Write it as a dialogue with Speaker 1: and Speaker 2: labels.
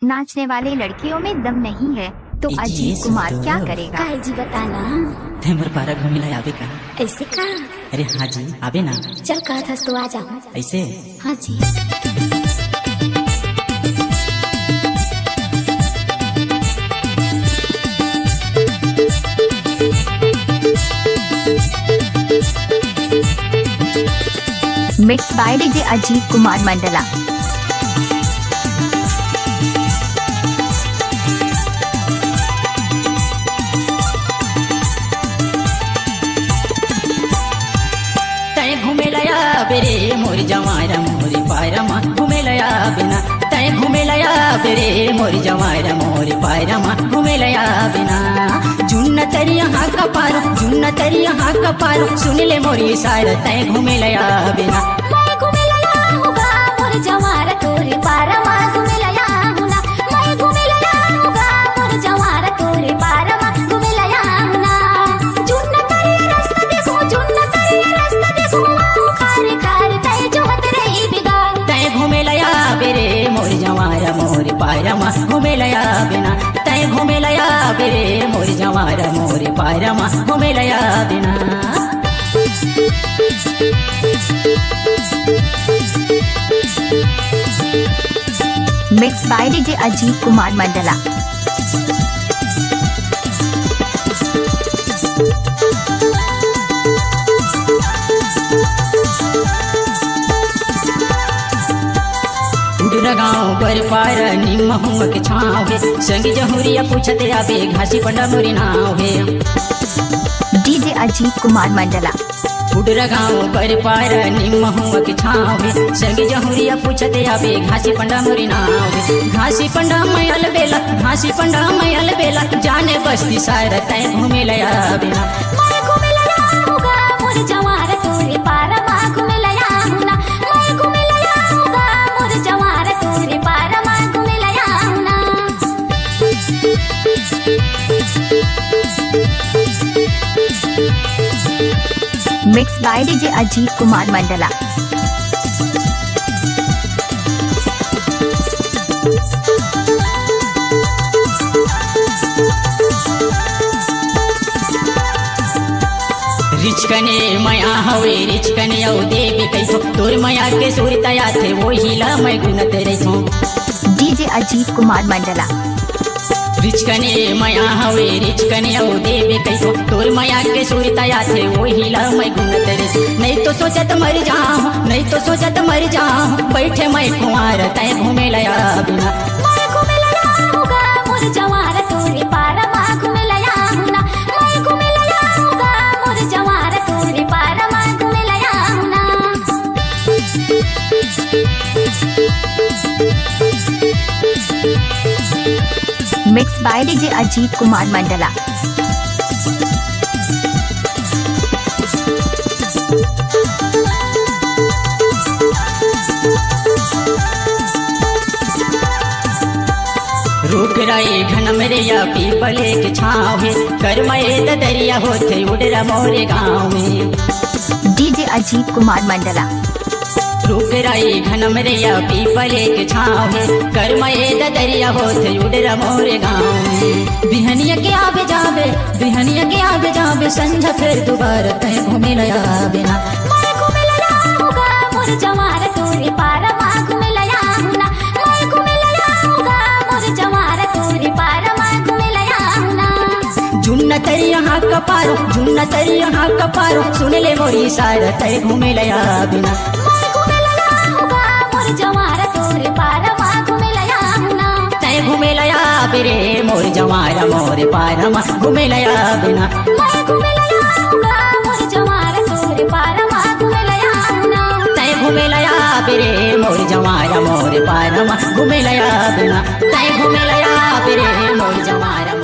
Speaker 1: नाचने वाले लड़कियों में दम नहीं है तो अजीत कुमार क्या करेगा?
Speaker 2: काहे जी बताना।
Speaker 3: ते मोर पारा घूमिला आवे का?
Speaker 2: ऐसे का?
Speaker 3: अरे हाँ जी आवे ना।
Speaker 2: चल कहा था तो आ जा।
Speaker 3: ऐसे?
Speaker 2: हाँ जी।
Speaker 1: Mix by DJ Ajit Kumar Mandla.
Speaker 3: घूमे लया बेरे मोर जवारा मोर पायरमा घूमे लया बिना तय घूमे लया बेरे मोर जवारा मोर पायरमा घूमे लया बिना जुन्न तरिया हाँ का पारो जुन्न तरिया हाँ का पारो सुन ले मोरी सार तय घूमे लया बिना
Speaker 2: मैं घूमे लया होगा मोर जवारा तोरे पारमा घूमे लया हुना मैं घूमे लया होगा मोर जवारा तोरे पारमा घूमे लया हुना जुन्न तरिया रास्ता देखो जुन्न तरिया रास्ता देखो खारे खारे तय जो हत रही बिगाड़
Speaker 3: तय घूमे लया बेरे मोर जवारा मोर पायरमा घूमे लया बिना तय घूमे लया बेरे मोर जवारा मोर पायरमा घूमे लया बिना
Speaker 1: mix by DJ Ajit Kumar Mandla.
Speaker 3: गाँव पर पार निम हुआ के छाव है संग जहुरिया पूछते आवे घासी पंडा मोरी नाव है
Speaker 1: डीजे अजीत कुमार मंडला।
Speaker 3: उडरा गाँव पर पार निम हुआ के छाव है संग जहुरिया पूछते आवे घासी पंडा मोरी नाव है घासी पंडा मैल बेला घासी पंडा मैल बेला जाने बस्ती सार तय घूमे लया बिना
Speaker 2: मैं घूमे लया होगा मोर जवारा तोरे पारमा घूमे लया हुना मैं घूमे लया होगा मोर जवारा तोरे पारमा घूमे लया हुना
Speaker 1: mix by DJ Ajit Kumar Mandla.
Speaker 3: रिचकने मया हवे रिचकने औ देवी कैसो तोर मया के सुरतया थे वो हिला मैं गुण तेरे छो
Speaker 1: डीजे अजीत कुमार मंडला।
Speaker 3: रिचकने मया हवे रिचकने औ देवी कैसो तोर मया के सुरतया थे वो हिला मैं गुण तेरे नहीं तो सोचत मर जाऊं नहीं तो सोचत मर जाऊं बैठे मैं कुंवार तय घूमे लया बिना
Speaker 2: मैं घूमे लया होगा मोर जवारा तोरे पारमा घूमे लया हुना मैं घूमे लया होगा मोर जवारा तोरे पारमा घूमे लया हुना
Speaker 1: mix by DJ Ajit Kumar Mandla.
Speaker 3: रुक रही घन मेरे या पीपले के छाव है कर मैं दरिया होते उड़रा मोरे गाँव में
Speaker 1: डीजे अजीत कुमार मंडला।
Speaker 3: रुक रही घन मेरे या पीपले के छाव है कर मैं दरिया होते उड़रा मोरे गाँव में बिहनिया के आवे जावे बिहनिया के आवे जावे संझा फिर दोबारा तय घूमे लया बिना
Speaker 2: मैं घूमे लया होगा मोर जवारा तोरे पारमा घूमे लया हुना मैं घूमे लया होगा मोर जवारा तोरे पारमा घूमे लया हुना
Speaker 3: जुन्न तरिया हाँ का पारो जुन्न तरिया हाँ का पारो सुन ले मोरी सार तय घूमे लया बिना
Speaker 2: मैं घूमे लया होगा मोर जवारा तोरे पारमा घूमे लया हुना
Speaker 3: तय घूमे लया बेरे मोर जवारा मोर पारमा घूमे लया बिना
Speaker 2: मैं घूमे लया होगा मोर जवारा तोरे पारमा घूमे लया हुना
Speaker 3: तय घूमे लया बेरे मोर जवारा मोर पारमा घूमे लया बिना तय घूमे लया बेरे मोर जवारा